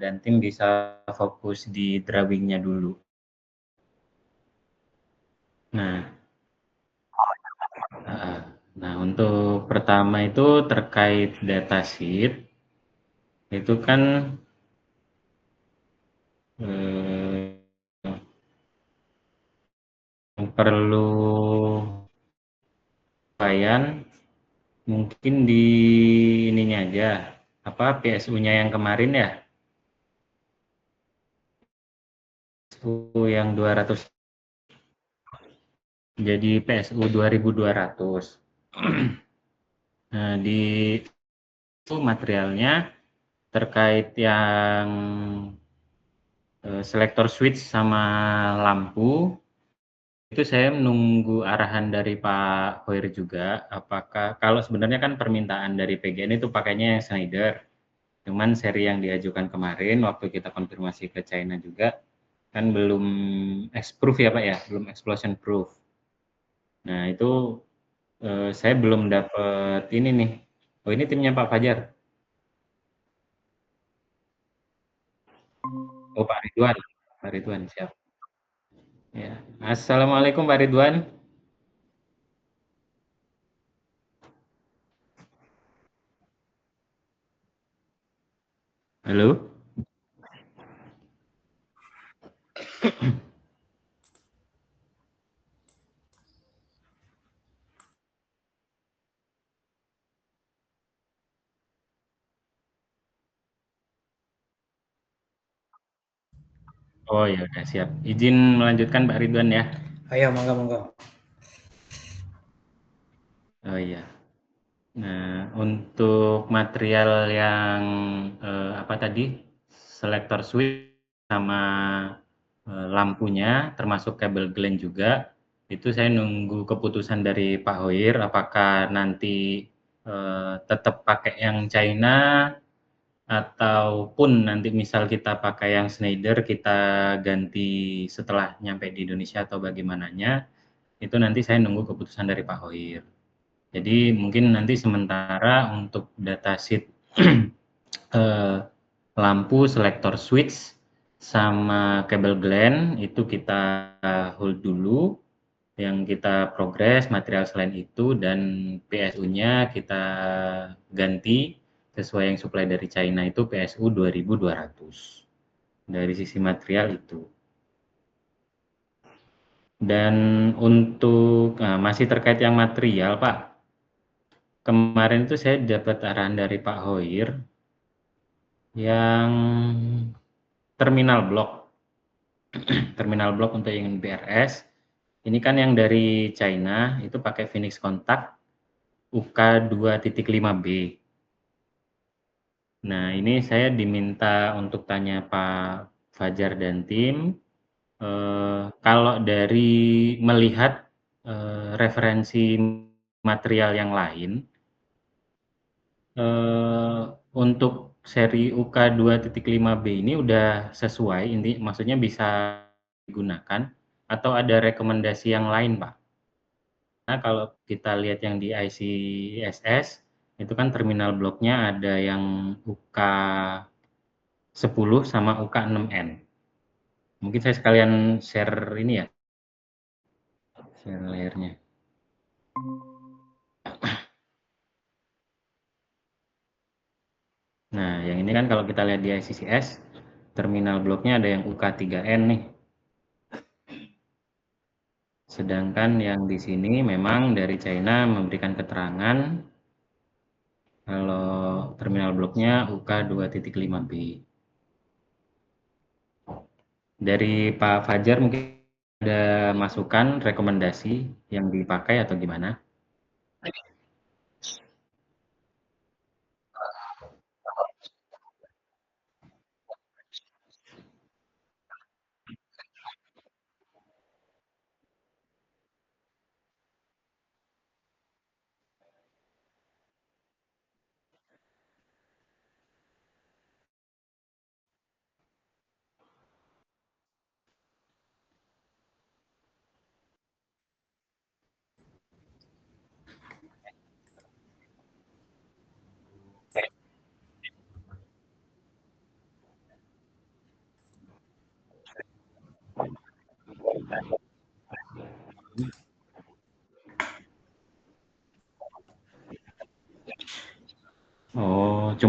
dan tim bisa fokus di drawingnya dulu. Nah, untuk pertama itu terkait datasheet, itu kan eh, perlu penyesuaian mungkin di ininya aja, apa PSU-nya yang kemarin ya, PSU yang 200 jadi PSU 2200. Nah, di itu materialnya terkait yang selektor switch sama lampu itu saya menunggu arahan dari Pak Hoir juga. Apakah kalau sebenarnya kan permintaan dari PGN itu pakainya yang Schneider, cuman seri yang diajukan kemarin waktu kita konfirmasi ke China juga kan belum X-proof ya Pak ya, belum explosion proof. Nah itu saya belum dapat ini nih. Oh ini timnya Pak Fajar. Oh Pak Ridwan. Pak Ridwan siap. Ya. Assalamualaikum Pak Ridwan. Halo. Oh ya udah siap. Izin melanjutkan Pak Ridwan ya. Ayo, monggo, monggo. Oh iya. Nah, untuk material yang apa tadi? Selektor switch sama lampunya termasuk kabel glen juga. Itu saya nunggu keputusan dari Pak Hoir apakah nanti tetap pakai yang China ataupun nanti misal kita pakai yang Schneider kita ganti setelah nyampe di Indonesia atau bagaimananya. Itu nanti saya nunggu keputusan dari Pak Hoir. Jadi mungkin nanti sementara untuk datasheet eh, lampu selektor switch sama kabel glen itu kita hold dulu, yang kita progres material selain itu dan PSU-nya kita ganti sesuai yang supply dari China itu PSU 2200 dari sisi material itu. Dan untuk masih terkait yang material Pak, kemarin itu saya dapat arahan dari Pak Hoir yang terminal blok, terminal blok untuk yang BRS. Ini kan yang dari China itu pakai Phoenix Contact UK 2.5B. Nah, ini saya diminta untuk tanya Pak Fajar dan tim, kalau dari melihat referensi material yang lain, eh, untuk seri UK 2.5B ini udah sesuai, ini maksudnya bisa digunakan atau ada rekomendasi yang lain, Pak? Nah, kalau kita lihat yang di ICSS, itu kan terminal bloknya ada yang UK 10 sama UK 6N. Mungkin saya sekalian share ini ya, share layarnya. Nah, yang ini kan kalau kita lihat di ICCS, terminal bloknya ada yang UK3N nih. Sedangkan yang di sini memang dari China memberikan keterangan kalau terminal bloknya UK 2.5B. Dari Pak Fajar mungkin ada masukan, rekomendasi yang dipakai atau gimana?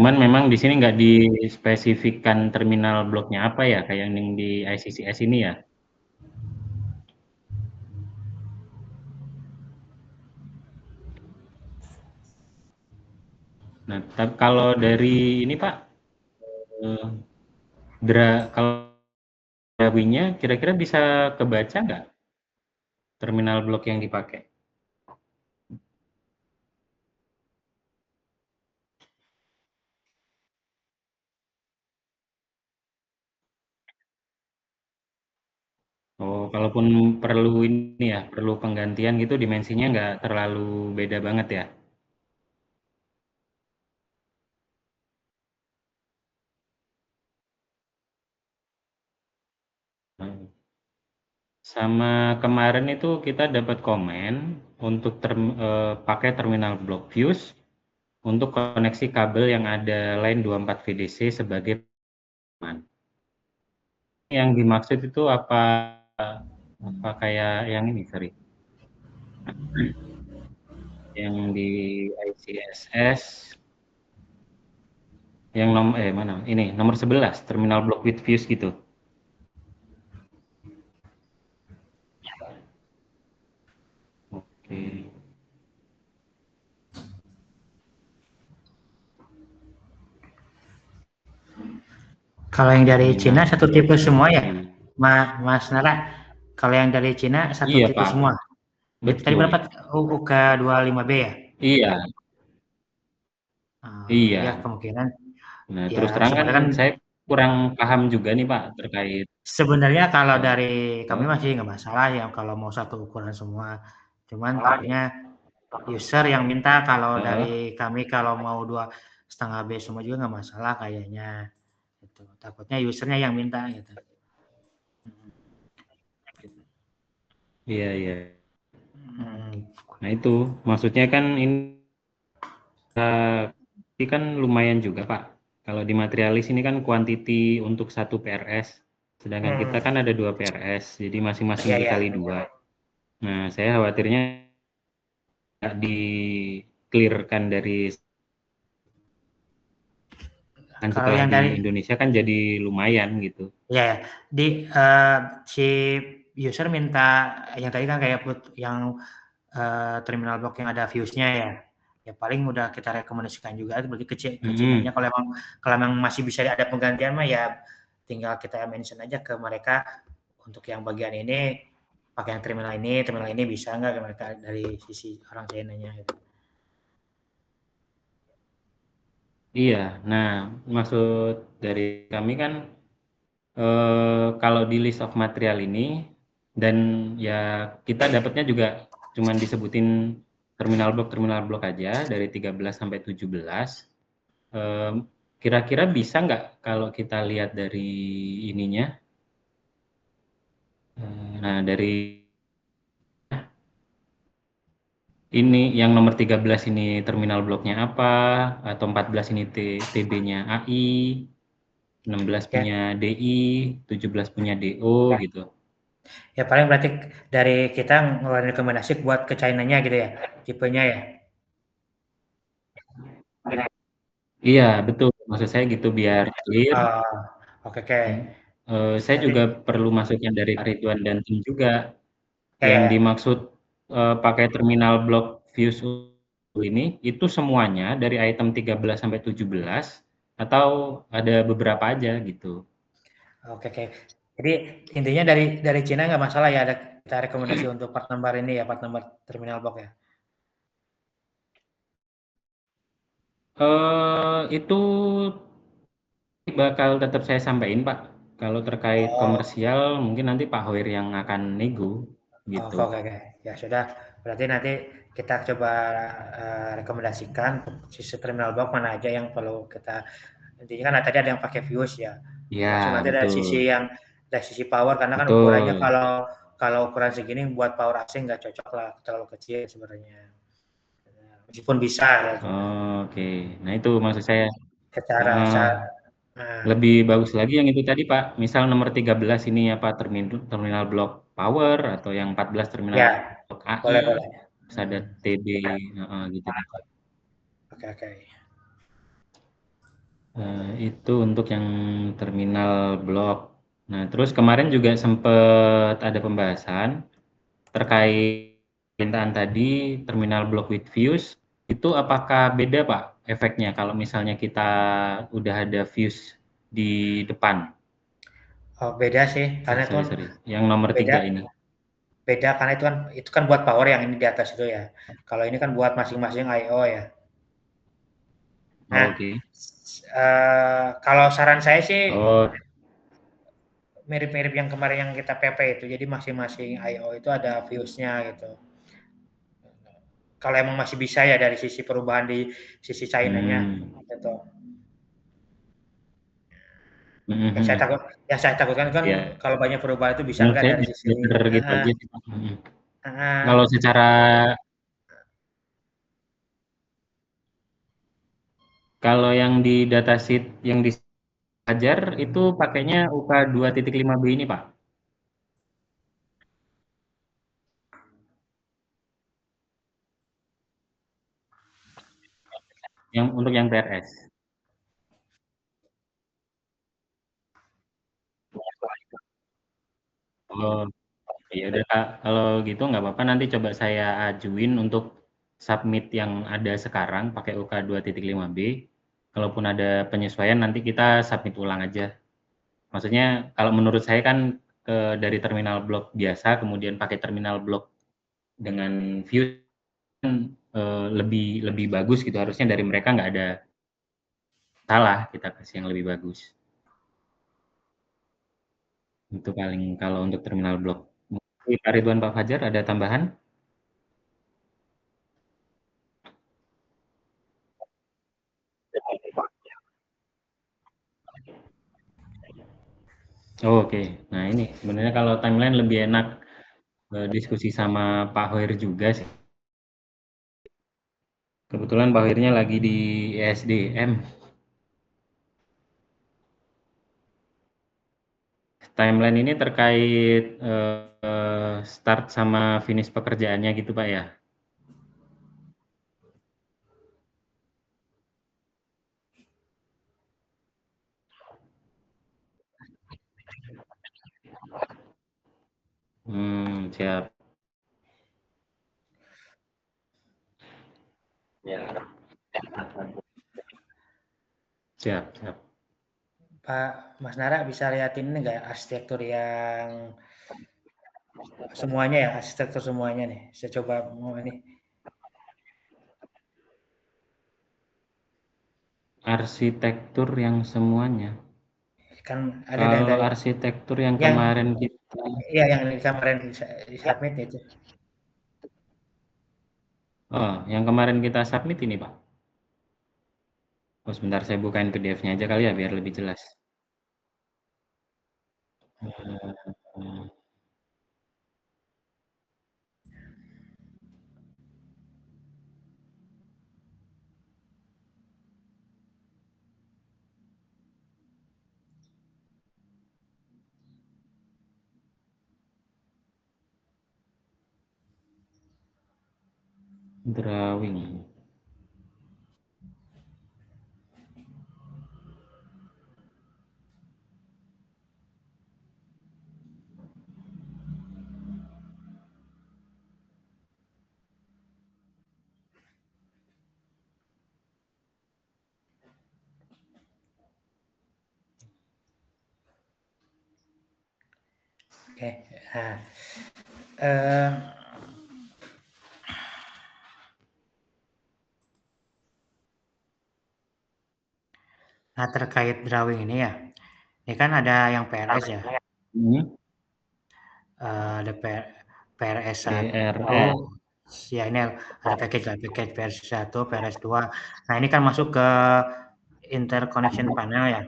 Cuman memang di sini nggak dispesifikkan terminal bloknya apa ya, kayak yang di ICCS ini ya. Nah, kalau dari ini Pak, eh, kalau Drawinya kira-kira bisa kebaca nggak terminal blok yang dipakai? Oh, kalaupun perlu ini ya, perlu penggantian gitu dimensinya nggak terlalu beda banget ya? Hmm. Sama kemarin itu kita dapat komen untuk pakai terminal block fuse untuk koneksi kabel yang ada line 24 VDC sebagai teman. Yang dimaksud itu apa kayak yang ini, sorry, yang di ICSS yang mana? Ini nomor 11 terminal block with fuse gitu. Oke. Kalau yang dari Terminal Cina satu block tipe semua ya, fuse. Mas Nara. Kalau yang dari Cina satu Iya, tipe Pak. semua. Itu tadi Betul. berapa? UK25B ya? Iya, Ya iya. kemungkinan Nah, terus ya terang kan sebenarnya kan saya kurang paham juga nih Pak terkait sebenarnya kalau oh, dari kami oh, masih nggak masalah ya kalau mau satu ukuran semua. Cuman takutnya user yang minta kalau oh, dari kami kalau mau 2,5B semua juga nggak masalah kayaknya. Gitu. Takutnya usernya yang minta gitu. iya iya. Hmm. Nah itu maksudnya kan ini kan lumayan juga Pak. Kalau di materialis ini kan kuantiti untuk satu PRS, sedangkan kita Hmm. kan ada dua PRS, jadi masing-masing Iya ya. dikali dua. Nah saya khawatirnya nggak di clearkan dari kan Kalau setelah yang di dari Indonesia kan jadi lumayan gitu. ya di si user minta yang tadi kan kayak yang terminal block yang ada fuse-nya ya. Ya paling udah kita rekomendasikan juga berarti ke Cinanya Mm-mm. kalau emang masih bisa ada penggantian mah ya tinggal kita mention aja ke mereka untuk yang bagian ini pakai yang terminal ini bisa nggak ke mereka dari sisi orang China-nya gitu. Iya, nah maksud dari kami kan kalau di list of material ini dan ya kita dapatnya juga cuman disebutin terminal blok aja dari 13 sampai 17. Em, Kira-kira bisa nggak kalau kita lihat dari ininya? Nah, dari ini yang nomor 13 ini terminal bloknya apa, atau 14 ini TB-nya AI, 16 Ya, punya DI, 17 punya DO gitu. ya paling berarti dari kita ngeluarin rekomendasi buat ke China-nya gitu ya, tipenya ya. Iya, betul. Maksud saya gitu biar clear. Oh, oke oke. Saya Nanti juga perlu masukin dari Pak Ridwan dan tim juga. ya Yang ya. dimaksud pakai terminal block fuse ini itu semuanya dari item 13 sampai 17 atau ada beberapa aja gitu. Oke oke. Jadi intinya dari Cina nggak masalah ya ada kita rekomendasi untuk part number ini ya, part number terminal box ya. Itu bakal tetap saya sampaikan Pak. Kalau terkait Oh, komersial mungkin nanti Pak Hoir yang akan nego oke gitu. oke oke. Ya sudah, berarti nanti kita coba rekomendasikan sisi terminal box mana aja yang perlu kita intinya kan tadi ada yang pakai fuse ya. Termasuk Ya, nanti betul. dari sisi power karena kan ukurannya Betul. kalau ukuran segini buat power AC nggak cocok lah terlalu kecil sebenarnya. Meskipun bisa ya cuma Oke. Nah, itu maksud saya. secara Heeh. secara nah, Lebih bagus lagi yang itu tadi, Pak. Misal nomor 13 ini apa terminal blok power atau yang 14 terminal ya blok boleh AI, boleh. terus ada TB, heeh, gitu. Oke oke. Itu untuk yang terminal blok. Nah, terus kemarin juga sempat ada pembahasan terkait permintaan tadi terminal blok with fuse, itu apakah beda Pak efeknya kalau misalnya kita udah ada fuse di depan? Oh, beda sih, karena itu kan Sorry. Yang nomor beda 3 ini. beda karena itu kan buat power yang ini di atas itu ya. Kalau ini kan buat masing-masing I/O ya. Nah, Oke. kalau saran saya sih Oh, mirip-mirip yang kemarin yang kita PP itu. Jadi masing-masing I/O itu ada fuse-nya gitu. Kalau emang masih bisa ya dari sisi perubahan di sisi China-nya gitu. Yang saya mhm. takut yang saya takutkan kan Ya, kalau banyak perubahan itu bisa menurut enggak saya dari sisi bener gitu heeh, aja sih Pak. heeh. Kalau secara Kalau yang di datasheet yang diajar itu pakainya UK2.5B ini, Pak. Yang untuk yang PRS. Oh, ya udah Kak, kalau gitu nggak apa-apa nanti coba saya ajuin untuk submit yang ada sekarang pakai UK2.5B. Kalaupun ada penyesuaian nanti kita submit ulang aja. Maksudnya kalau menurut saya kan dari terminal blok biasa kemudian pakai terminal blok dengan view lebih lebih bagus gitu. Harusnya dari mereka nggak ada salah, kita kasih yang lebih bagus. Itu paling kalau untuk terminal blok. Pak Ridwan, Pak Fajar ada tambahan? Oh, oke. Nah ini sebenarnya kalau timeline lebih enak diskusi sama Pak Hoir juga sih. Kebetulan Pak Hoirnya lagi di ESDM. Timeline ini terkait start sama finish pekerjaannya gitu Pak ya. Siap. Siap, siap. Pak Mas Nara bisa liatin ini nggak arsitektur yang semuanya ya, arsitektur semuanya nih. Saya coba mau ini. Arsitektur yang semuanya. Kan ada yang Kalau dari arsitektur yang yang kemarin kita, iya yang kemarin di submit itu. oh, yang kemarin kita submit ini Pak. Oh, sebentar saya bukain PDF-nya aja kali ya biar lebih jelas. Hmm, Drawing. Oke. Nah, eh, nah terkait drawing ini ya. Ini kan ada yang PRS ya. Hmm, Ada PRS 1, PRS. ya ini ada package lah, package PRS 1, PRS 2. Nah ini kan masuk ke interconnection panel ya.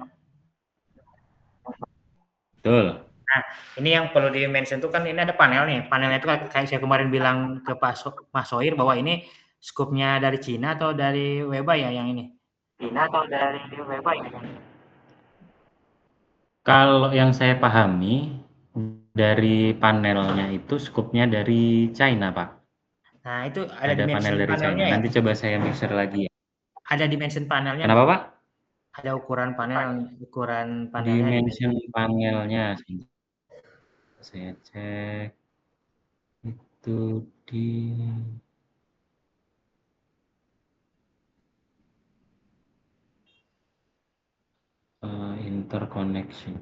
Betul. Nah, ini yang perlu di-mention tuh kan ini ada panel nih. Panelnya itu kayak saya kemarin bilang ke Mas Soir bahwa ini skupnya dari Cina atau dari Weba ya yang ini? Cina atau dari Weba ya? Kalau yang saya pahami dari panelnya itu skupnya dari China, Pak. Nah, itu ada Ada panel dimension dari China. panelnya ya? Nanti coba saya mixer lagi ya. Ada dimension panelnya Kenapa, nggak? Pak? Ada ukuran panelnya Dimension panelnya saya cek itu di interconnection.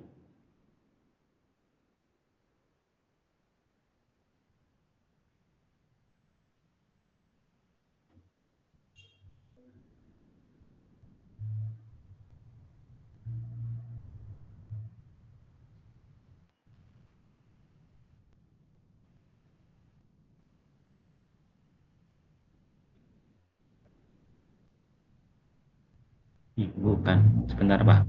Bukan, sebentar Pak.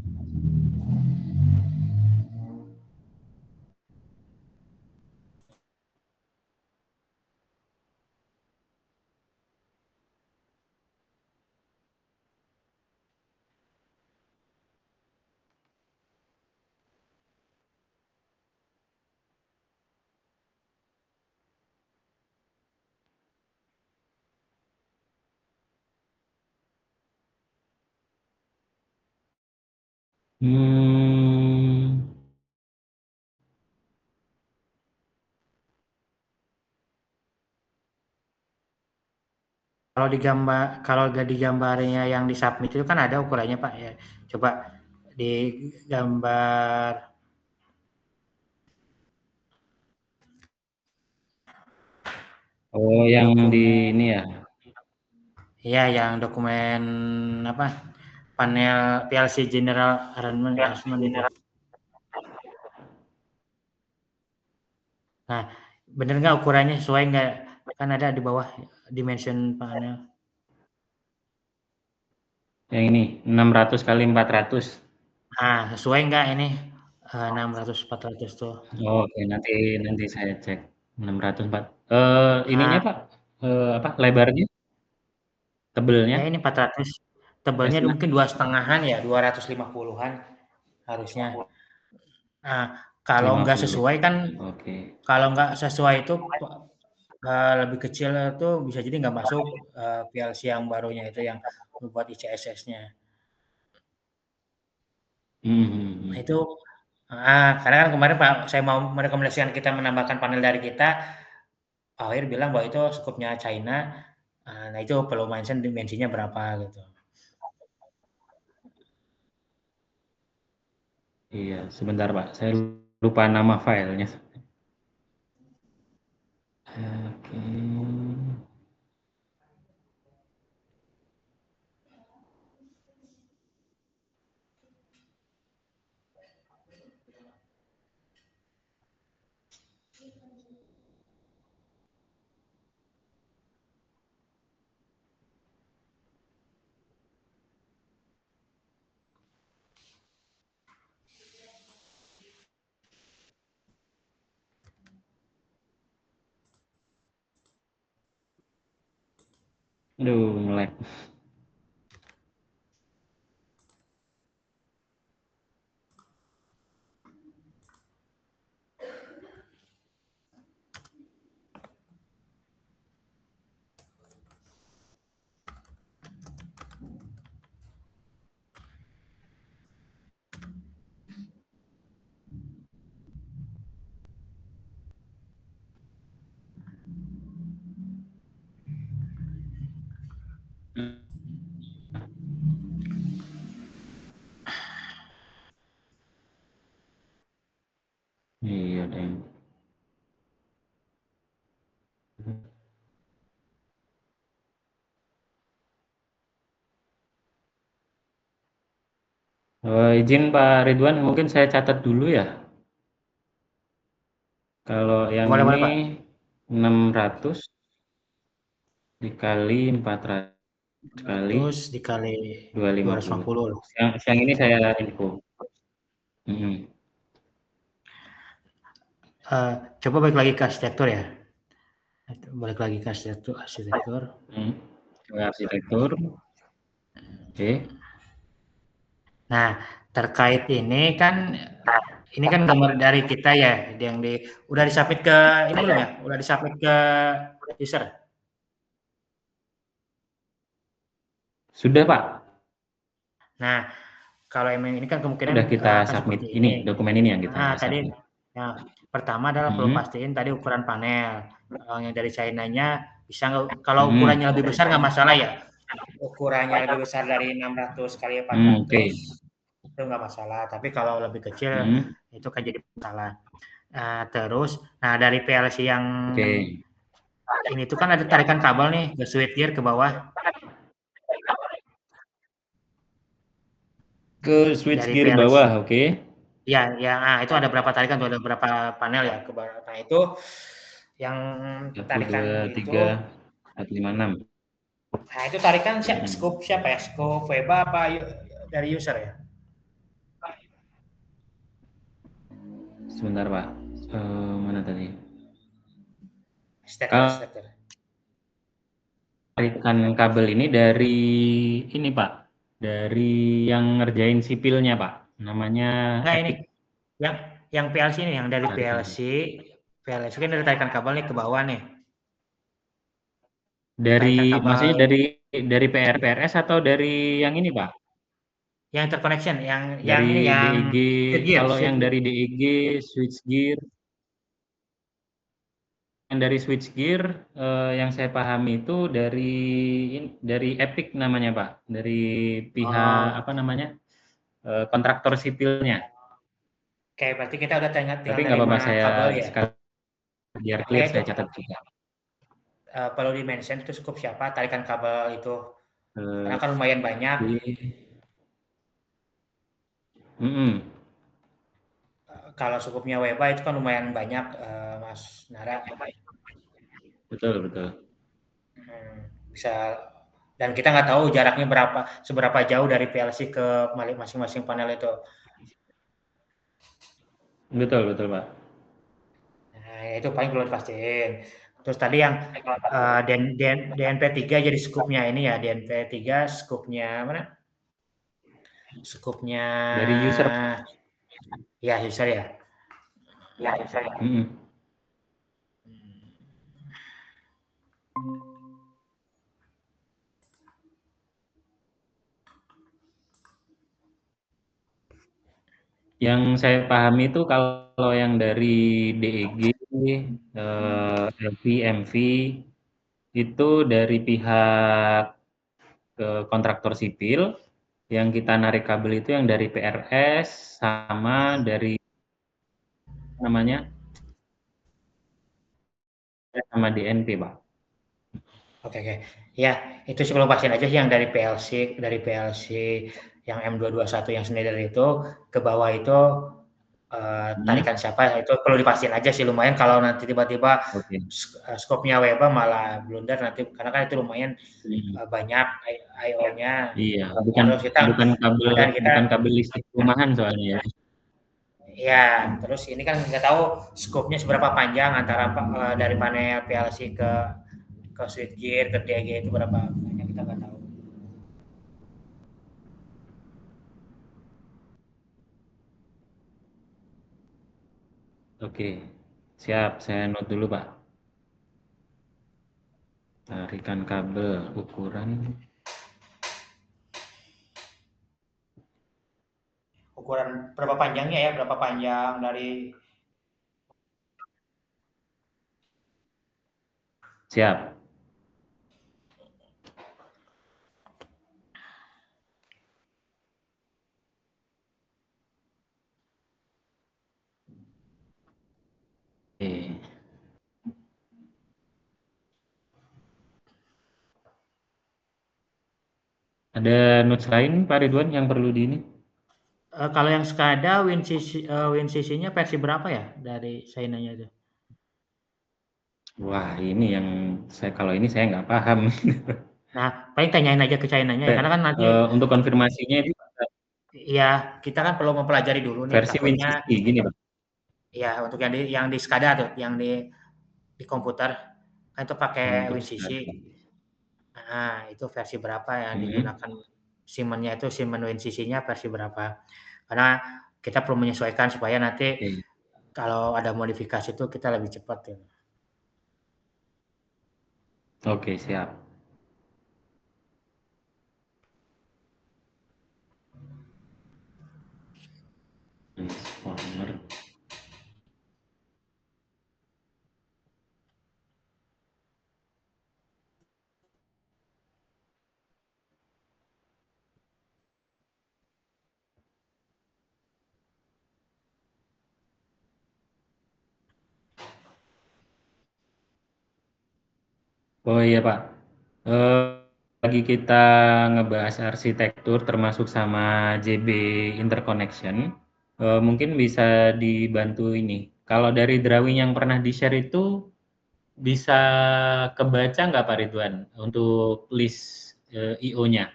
kalau di gambarnya yang di submit itu kan ada ukurannya Pak ya. Coba di gambar Oh, yang di dokumen ini ya. iya yang dokumen apa? Panel PLC General Arrangement itu. Nah, bener nggak ukurannya sesuai nggak? Kan ada di bawah dimension panel. Yang ini 600 kali 400. Nah, sesuai nggak ini 600 400 tuh? Oh, oke, nanti nanti saya cek 604. Ininya Nah, Pak, apa lebarnya, ya tebelnya, ini 400. Tebalnya estimasi. mungkin 2,5-an ya, 250-an harusnya. Nah, kalau nggak 50. sesuai kan, Oke. kalau nggak sesuai itu lebih kecil itu bisa jadi nggak masuk PLC yang barunya itu yang buat ICSS-nya. Nah, itu Mhm. karena kan kemarin Pak, saya mau merekomendasikan kita menambahkan panel dari kita, Pak Hoyer bilang bahwa itu skupnya China, nah itu perlu mention dimensinya berapa gitu. Iya, sebentar Pak, saya lupa nama filenya. Oke. Aduh, nge-lag. Iya, deng. Izin Pak Ridwan, mungkin saya catat dulu ya. Kalau yang Boleh boleh ini Pak. 600 dikali 400 kali 100 dikali 250. 250 loh. Siang ini saya info. Mhm. Coba balik lagi ke arsitektur ya. Balik lagi ke arsitektur. Mhm. Ke arsitektur. Oke. Nah, terkait ini kan gambar dari kita ya, yang udah disubmit ke ini belum ya? Udah disubmit ke user. Sudah Pak. Nah, kalau emang ini kan kemungkinan Udah kita akan submit seperti ini, ini. dokumen ini yang kita Tadi submit. ya, pertama adalah perlu pastiin tadi ukuran panel. Yang dari China-nya bisa nggak, kalau ukurannya lebih besar nggak masalah ya. Ukurannya lebih besar dari 600 kali 400 Oke. itu nggak masalah. Tapi kalau lebih kecil itu kan jadi masalah. Terus, dari PLC yang Oke. ini tuh kan ada tarikan kabel nih ke switchgear ke bawah. Ke Dari switchgear PLC. bawah, oke. Ya, itu ada berapa tarikan tuh, ada berapa panel ya ke bawah. Nah, itu yang 1, tarikan 2, itu, 3, 4, 5, 6. nah itu tarikan scoop siapa ya? Scoop Weba apa dari user ya? Sebentar, Pak. Mana tadi? Starter. Tarikan kabel ini dari ini, Pak. Dari yang ngerjain sipilnya, Pak. Namanya Nah ini, Epic. yang PLC ini, yang dari Tarikan. PLC kan dari tarikan kabel nih ke bawah nih. Tarikan Dari, kabel maksudnya dari PRS atau dari yang ini, Pak? yang interconnection, yang Dari ini, yang DEG, kalau yang dari DEG, switchgear, yang dari switchgear, yang saya pahami itu dari Epic namanya, Pak. Dari pihak, apa namanya, kontraktor sipilnya. Oke, berarti kita udah Tapi tinggal nggak apa-apa, nerima saya kabel ya. sekali biar Oke, clear itu saya catat juga. perlu di-mention itu scoop siapa, tarikan kabel itu. Karena Eh, kan lumayan banyak. Kalau skupnya Weba itu kan lumayan banyak, Mas Nara. Betul, betul. Bisa, dan kita nggak tahu jaraknya seberapa jauh dari PLC ke masing-masing panel itu. Betul, betul, Pak. Nah, itu paling perlu pastiin. Terus tadi yang DNP3 jadi skupnya ini ya, DNP3 skupnya mana? Skupnya Dari user. ya user ya. Yang saya pahami itu kalau yang dari DEG, LV, MV, itu dari pihak kontraktor sipil, yang kita narik kabel itu yang dari PRS sama dari namanya sama DNP, Pak. Oke. Ya, itu sih perlu pastiin aja sih yang dari PLC yang M221 yang Schneider itu ke bawah itu tarikan siapa itu perlu dipastiin aja sih, lumayan kalau nanti tiba-tiba Oke. skopnya Weba malah blunder nanti, karena kan itu lumayan banyak IO-nya. Iya, Terus bukan kabel listrik rumahan soalnya ya. ya, terus ini kan nggak tahu skopnya seberapa panjang antara dari panel PLC ke switchgear ke DG itu berapa banyak, kita nggak tahu. Oke, siap. Saya note dulu, Pak. Tarikan kabel ukuran Ukuran berapa panjangnya ya, berapa panjang dari siap. Oke. Ada notes lain, Pak Ridwan, yang perlu di ini? kalau yang SCADA WinCC-nya versi berapa ya dari China-nya itu? Wah, ini yang kalau ini saya nggak paham. Nah, paling tanyain aja ke China-nya ya, karena kan nanti Untuk konfirmasinya itu ya kita kan perlu mempelajari dulu nih, versi takutnya WinCC gini, Pak. ya untuk yang di SCADA tuh, yang di komputer kan itu pakai Untuk WinCC. SCADA. Nah, itu versi berapa yang digunakan Siemens-nya itu, Siemens WinCC-nya versi berapa? Karena kita perlu menyesuaikan supaya nanti Oke. kalau ada modifikasi itu kita lebih cepat ya. Oke, siap. transformer. Oh iya Pak, lagi kita ngebahas arsitektur termasuk sama JB Interconnection, mungkin bisa dibantu ini. Kalau dari drawing yang pernah di-share itu bisa kebaca nggak Pak Ridwan untuk list IO-nya?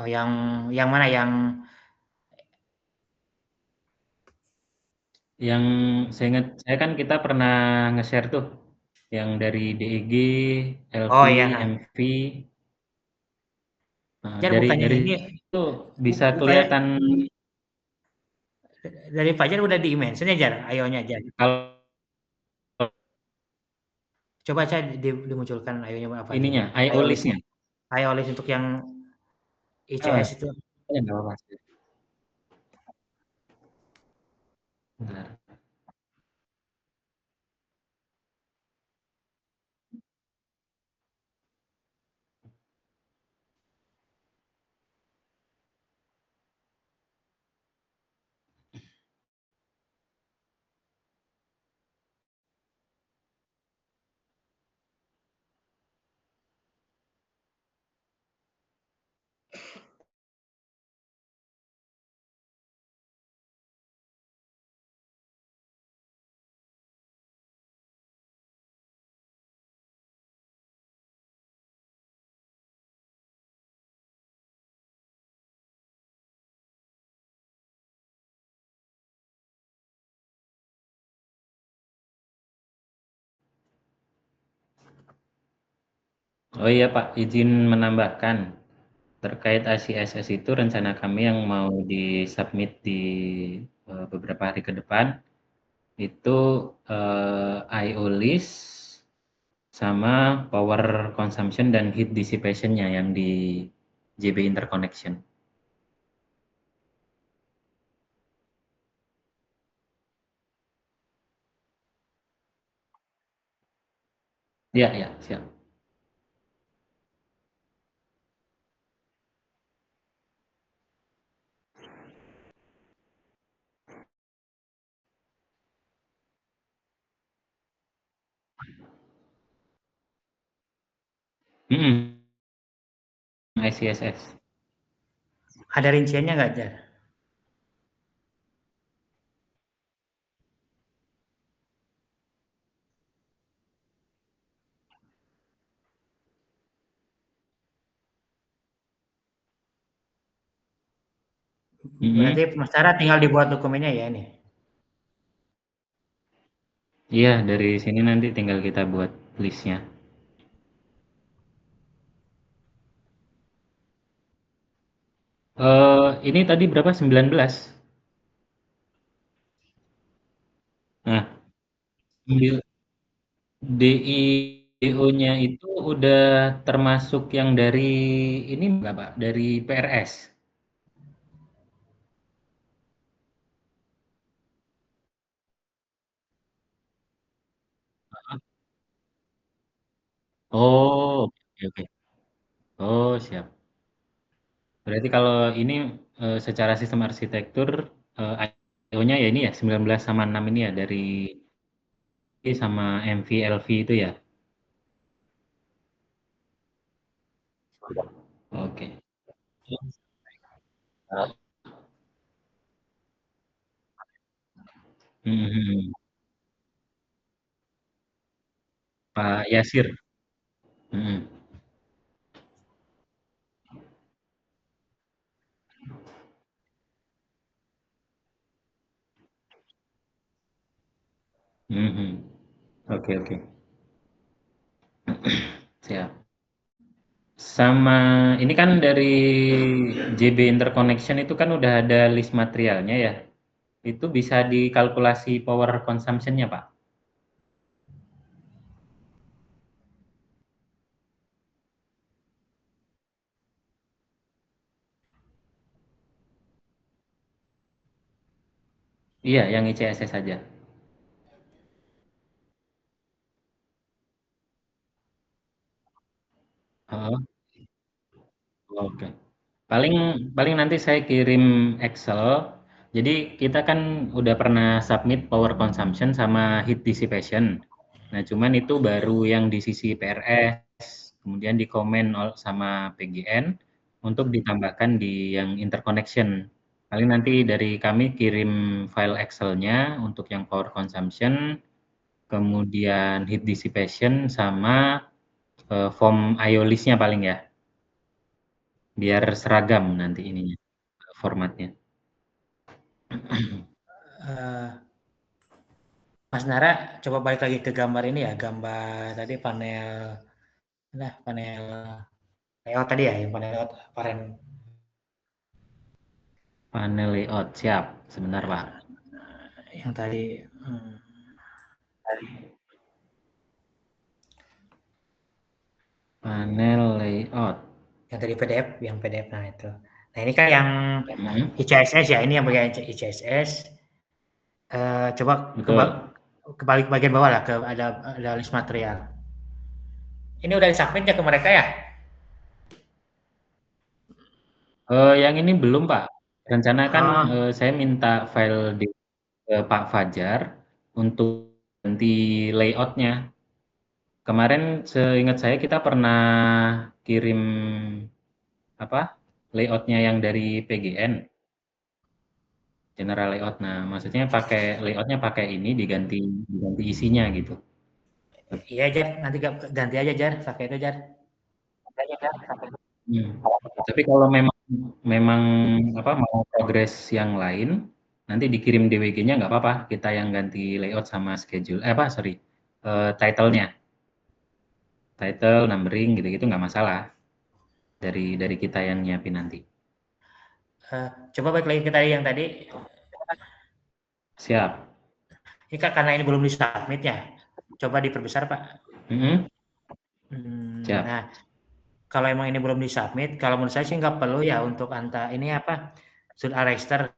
Oh, yang mana? Yang Yang saya ingat, saya kan kita pernah nge-share tuh yang dari DEG, LV, oh ya, MV. Nah, Jar bukannya dari ini itu bisa bukannya kelihatan dari Fajar udah di-mention ya, Jar? Ayo-nya, Jar. kalau Coba aja dimunculkan ayo-nya apa aja, ininya, Jar. IO Ayo list. list-nya. Ayo list untuk yang Oh, ICS itu. ya nggak apa-apa. Bentar. Oh iya Pak, izin menambahkan terkait ICSS itu rencana kami yang mau disubmit di beberapa hari ke depan itu IO list sama power consumption dan heat dissipation-nya yang di JB Interconnection. Ya, ya, siap. Mm-mm, ICSS. Ada rinciannya nggak, Jar? Berarti Mm-mm. Mas Tara tinggal dibuat dokumennya ya ini. Iya, dari sini nanti tinggal kita buat listnya. Ini tadi berapa? 19. Nah, DIO-nya itu udah termasuk yang dari ini enggak, Pak? Dari PRS. Oh, oke, oke. Oh, siap. Berarti kalau ini secara sistem arsitektur IO-nya ya ini ya 19 sama 6 ini ya dari I sama MV LV itu ya. Oke. Mhm. Pak Yasir. Mhm. Mhm. Oke, oke. Siap. Sama ini kan dari JB Interconnection itu kan udah ada list materialnya ya. Itu bisa dikalkulasi power consumption-nya, Pak. Iya, yang ICSS saja. Oh, oke. Paling paling nanti saya kirim Excel. Jadi kita kan udah pernah submit power consumption sama heat dissipation. Nah, cuman itu baru yang di sisi PRS, kemudian dikomen sama PGN untuk ditambahkan di yang interconnection. Paling nanti dari kami kirim file Excel-nya untuk yang power consumption, kemudian heat dissipation sama form IO list-nya paling ya, biar seragam nanti ininya formatnya. Eh, Mas Nara, coba balik lagi ke gambar ini ya, gambar tadi panel layout tadi ya, yang panel layout aparen. Panel layout, siap. Sebentar, Pak. Yang tadi, Panel layout. yang tadi PDF, yang PDF, nah itu. Nah ini kan yang Mhm, ICSS ya, ini yang bagian ICSS. Coba betul. kebalik bagian bawah lah, ada list material. Ini udah disubmit ya ke mereka ya? Yang ini belum, Pak. Rencana kan Oh, saya minta file di Pak Fajar untuk ganti layoutnya. Kemarin seingat saya kita pernah kirim apa layoutnya yang dari PGN, General Layout. Nah, maksudnya pakai layoutnya pakai ini diganti diganti isinya gitu. iya Jar, nanti ganti aja Jar, pakai itu Jar. Hmm. Tapi kalau memang memang apa mau progres yang lain, nanti dikirim DWG-nya nggak apa-apa. Kita yang ganti layout sama schedule. Apa sorry, title-nya, title, numbering gitu-gitu nggak masalah. Dari kita yang nyiapin nanti. Coba balik lagi ke tadi yang tadi. Siap. Ini kan karena ini belum disubmit ya. Coba diperbesar Pak. Mhm, Nah, siap. kalau emang ini belum disubmit, kalau menurut saya sih nggak perlu ya untuk ini apa, should arrester.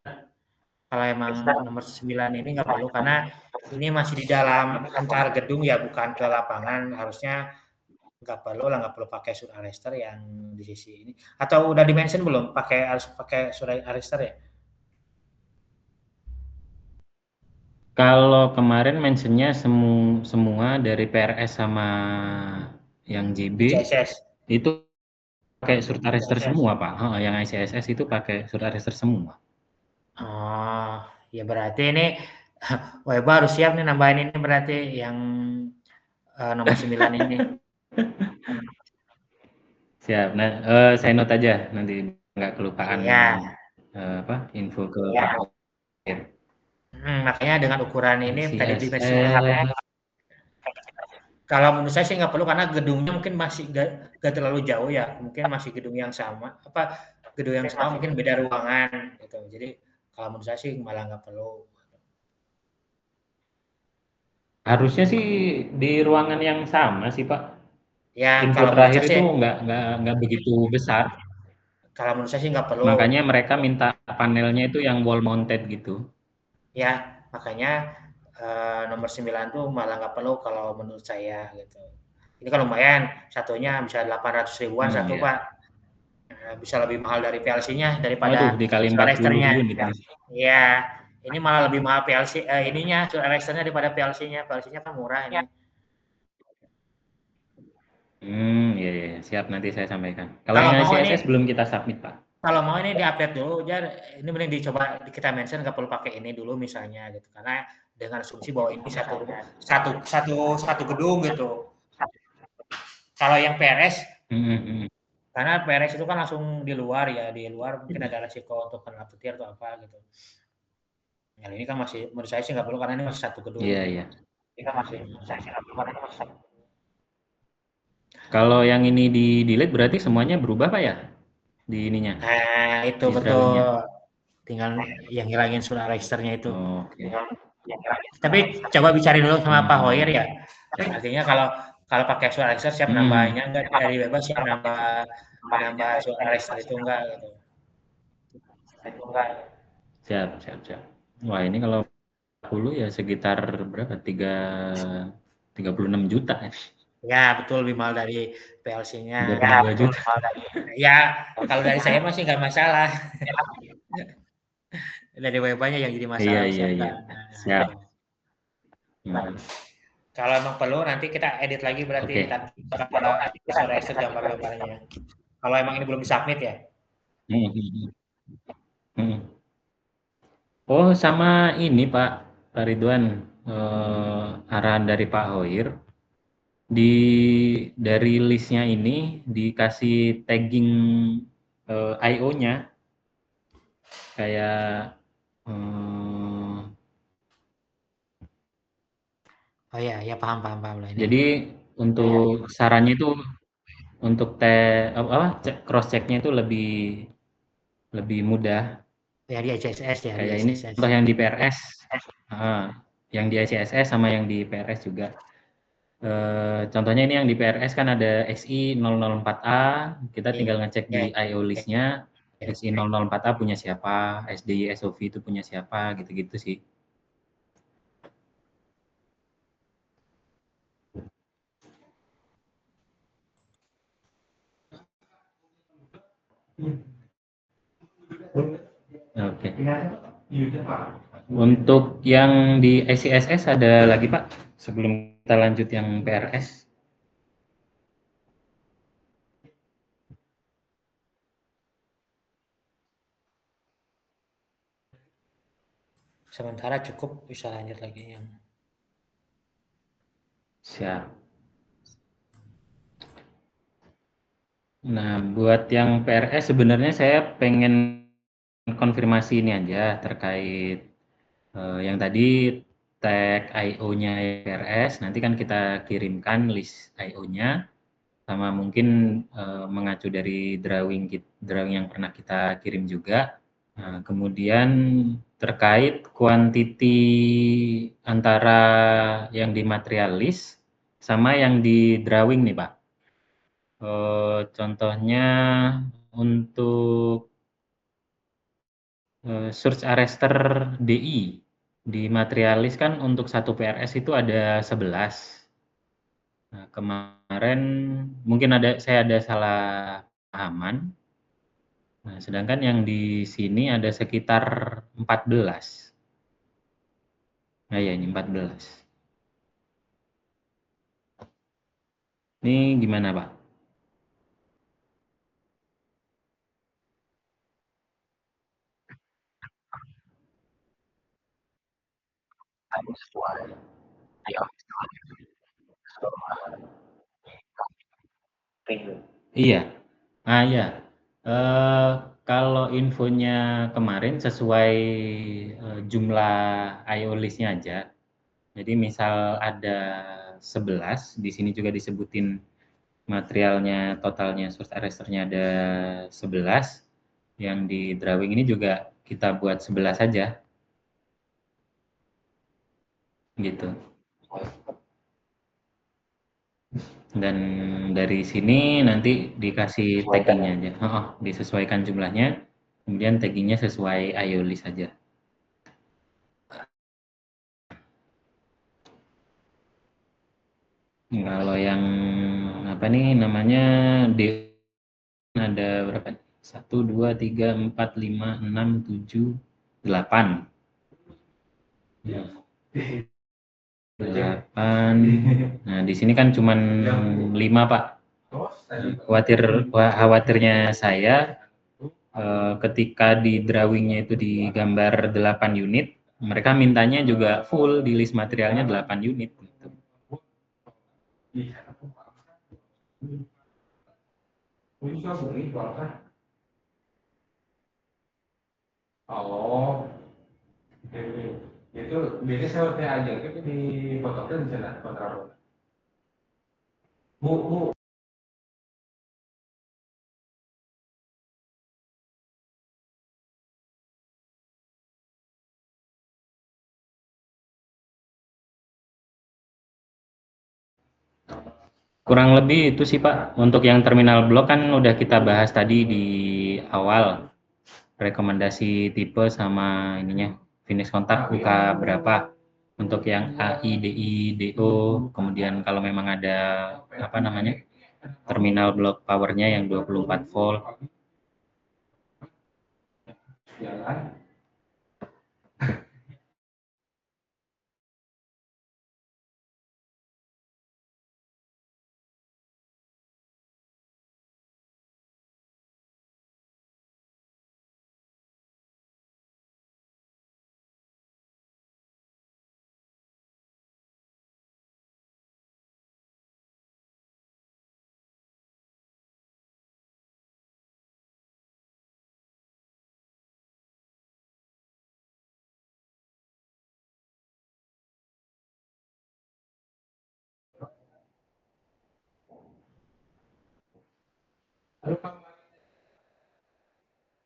Kalau emang nomor 9 ini nggak perlu karena ini masih di dalam antar gedung ya, bukan ke lapangan. Harusnya nggak perlu pakai should arrester yang di sisi ini. Atau udah dimention belum? Harus pakai should arrester ya? Kalau kemarin mentionnya semua dari PRS sama yang JB ICSS. itu pakai surat arrester ICSS. semua, Pak. Heeh, yang ICSS itu pakai surat arrester semua. Oh, ya berarti ini Weba harus siap nih nambahin ini berarti yang nomor 9 ini. Siap. Nah, saya note aja nanti nggak kelupaan Iya. apa info ke Pak Oir. Makanya dengan ukuran ini tadi dimensinya ICSL. kalau menurut saya sih nggak perlu karena gedungnya mungkin masih nggak terlalu jauh ya, mungkin masih gedung yang sama, gedung yang sama mungkin beda ruangan gitu. Jadi kalau menurut saya sih malah nggak perlu. Harusnya sih di ruangan yang sama sih, Pak. Ya Info kalau menurut terakhir saya itu sih, nggak begitu besar. nggak perlu. Makanya mereka minta panelnya itu yang wall mounted gitu. Ya makanya nomor 9 tuh malah nggak perlu kalau menurut saya gitu. Ini kan lumayan, satunya bisa 800 ribuan Hmm, satu ya. Pak. Bisa lebih mahal dari PLC-nya Waduh, daripada dikali solar 40 exter-nya. unit nih. Iya, ini malah lebih mahal PLC ininya solar exter-nya daripada PLC-nya. PLC-nya kan murah ini. Iya, iya, iya. Siap nanti saya sampaikan. Kalau Kalau yang mau ini ICSS belum kita submit, Pak. kalau mau ini di-update dulu, Jar. Ini mending dicoba kita mention nggak perlu pakai ini dulu misalnya gitu. Karena dengan asumsi bahwa ini satu satu satu gedung gitu. Kalau yang PRS, Mhm, mhm. karena PRS itu kan langsung di luar ya, di luar mungkin ada resiko untuk kena petir atau apa gitu. Yang ini kan masih menurut saya sih nggak perlu karena ini masih satu gedung. Iya, iya. Ini kan masih saya sih nggak perlu karena ini masih satu. Kalau yang ini di-delete berarti semuanya berubah, Pak ya? Di ininya, Nah, itu di betul. drawingnya? Tinggal yang hilangin solar exter-nya itu. Oke. Tapi coba bicara dulu sama Pak Hoyer Mhm. ya. Artinya kalau kalau pakai solar exter siap Mhm. nambahnya enggak dari bebas siap nambah solar exter itu enggak gitu. Siap, siap, siap. Wah, ini kalau ya sekitar berapa? 36 juta. Ya, betul lebih mahal dari PLC-nya. 32 juta. Ya, kalau dari saya masih nggak masalah. Dari WP-nya yang jadi Iya, masalah iya, iya. siapa. Siap. Kalau emang perlu nanti kita edit lagi berarti Oke. ntar kita visualize gambar-gambarnya. Kalau emang ini belum submit ya. Oh, sama ini Pak Ridwan, arahan dari Pak Hoir, di dari listnya ini dikasih tagging I/O-nya kayak Oh iya, ya paham paham paham lah ini. jadi untuk sarannya itu untuk cross checknya itu lebih lebih mudah. Ya di ICSS ya, di Kayak ini ICSS. contoh yang di PRS, yang di ICSS sama yang di PRS juga. Contohnya ini yang di PRS kan ada SI 004A, kita tinggal ngecek di I/O list-nya, SI 004A punya siapa, SDY SOV itu punya siapa, gitu-gitu sih. Oke. Untuk yang di ICSS ada lagi Pak, sebelum kita lanjut yang PRS. Sementara cukup bisa lanjut lagi yang. Siap. Nah, buat yang PRS sebenarnya saya pengen konfirmasi ini aja terkait yang tadi tag I/O-nya PRS, nanti kan kita kirimkan list I/O-nya, sama mungkin mengacu dari drawing yang pernah kita kirim juga. Nah, kemudian terkait kuantiti antara yang di material list sama yang di drawing nih Pak. Contohnya untuk surge arrestor DI di materialis kan untuk satu PRS itu ada 11. Nah, kemarin mungkin saya ada salah pahaman. Nah, sedangkan yang di sini ada sekitar 14. Nah, ya ini 14. Ini gimana, Pak? Iya. Ah, ya. Kalau infonya kemarin sesuai jumlah IO list-nya aja. Jadi misal ada 11, di sini juga disebutin materialnya totalnya source arresternya ada 11, yang di drawing ini juga kita buat 11 saja, gitu. Dan dari sini nanti dikasih taggingnya aja. Disesuaikan jumlahnya, kemudian taggingnya sesuai IO list saja. Kalau yang apa nih namanya D ada berapa? 1, 2, 3, 4, 5, 6, 7, 8. Ya. 8. Nah, di sini kan cuma 5, Pak. Khawatirnya saya ketika di drawingnya itu digambar 8 unit, mereka mintanya juga full di list materialnya 8 unit. Gitu. Oh, itu biasanya saya tanya aja, itu di fotonya di sana kontrapro. Bu, Kurang lebih itu sih Pak. Untuk yang terminal blok kan udah kita bahas tadi di awal. Rekomendasi tipe sama ininya, finish kontak buka berapa. Untuk yang AI, DI, DO, kemudian kalau memang ada apa namanya terminal block powernya yang 24 volt.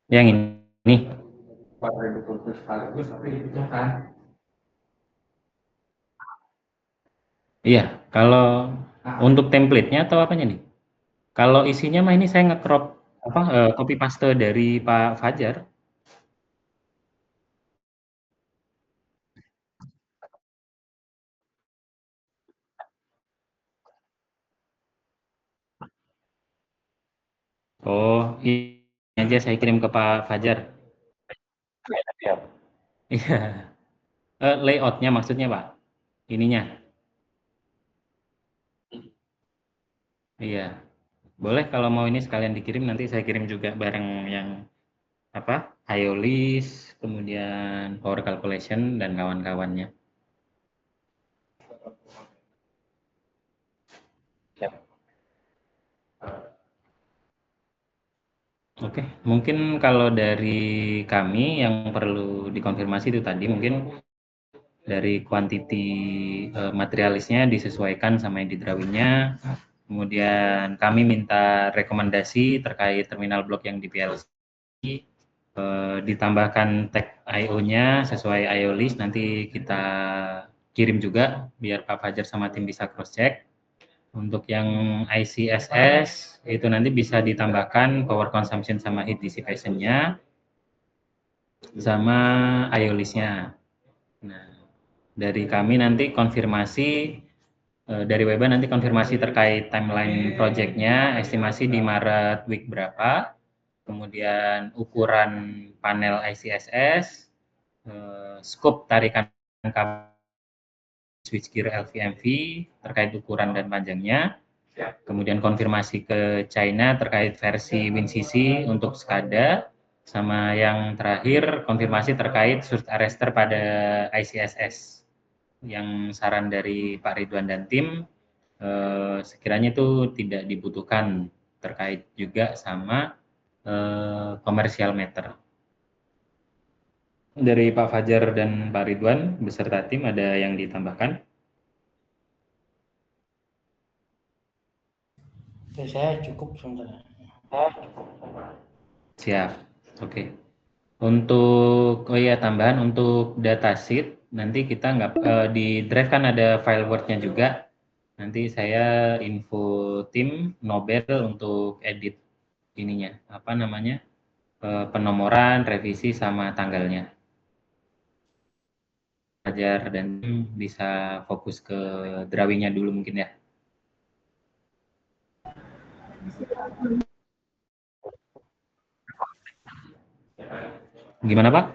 Yang ini. Iya, kalau untuk template-nya atau apanya nih? Kalau isinya mah ini saya nge-crop apa copy paste dari Pak Fajar. Oh, ini aja saya kirim ke Pak Fajar. Iya. Layout-nya maksudnya, Pak. Ininya. Iya. Boleh kalau mau ini sekalian dikirim nanti saya kirim juga bareng yang apa? IOLIS, kemudian power calculation dan kawan-kawannya. Oke, mungkin kalau dari kami yang perlu dikonfirmasi itu tadi mungkin dari kuantiti materialisnya disesuaikan sama yang di drawingnya. Kemudian kami minta rekomendasi terkait terminal blok yang di PLC. Ditambahkan tag IO-nya sesuai IO list, nanti kita kirim juga biar Pak Fajar sama tim bisa cross check. Untuk yang ICSS itu nanti bisa ditambahkan power consumption sama heat dissipation-nya sama IO list-nya. Nah, dari kami nanti konfirmasi dari Weba nanti konfirmasi terkait timeline project-nya, estimasi di Maret week berapa, kemudian ukuran panel ICSS, scope tarikan kabel switchgear LVMV terkait ukuran dan panjangnya, kemudian konfirmasi ke China terkait versi WinCC untuk SCADA, sama yang terakhir konfirmasi terkait surge arrester pada ICSS. Yang saran dari Pak Ridwan dan tim sekiranya itu tidak dibutuhkan terkait juga sama komersial meter. Dari Pak Fajar dan Pak Ridwan beserta tim ada yang ditambahkan? Itu saya cukup sebenarnya. Siap, oke. Untuk oh iya tambahan untuk datasheet nanti kita nggak di drive kan ada file Word-nya juga. Nanti saya info tim Nobel untuk edit ininya apa namanya penomoran, revisi sama tanggalnya. Fajar dan tim bisa fokus ke drawingnya dulu mungkin ya. Gimana Pak?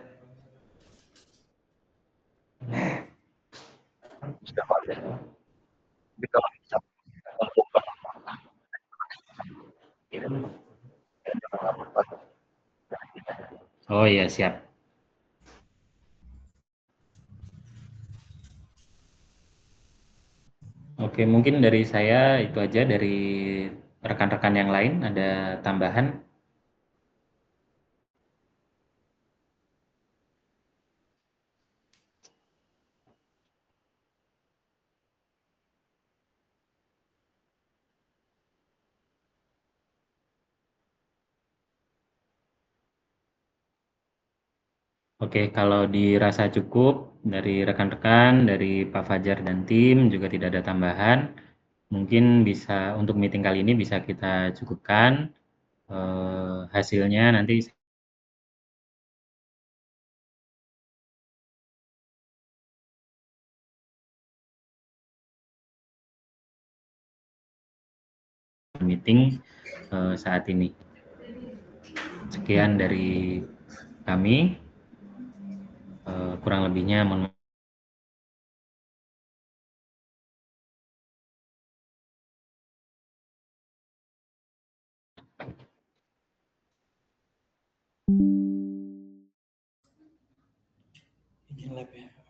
Oh iya siap. Oke mungkin dari saya itu aja dari rekan-rekan yang lain ada tambahan. Oke, kalau dirasa cukup dari rekan-rekan, dari Pak Fajar dan tim juga tidak ada tambahan, mungkin bisa untuk meeting kali ini bisa kita cukupkan. Hasilnya nanti meeting saat ini. Sekian dari kami, kurang lebihnya mohon maaf. Izin lab ya.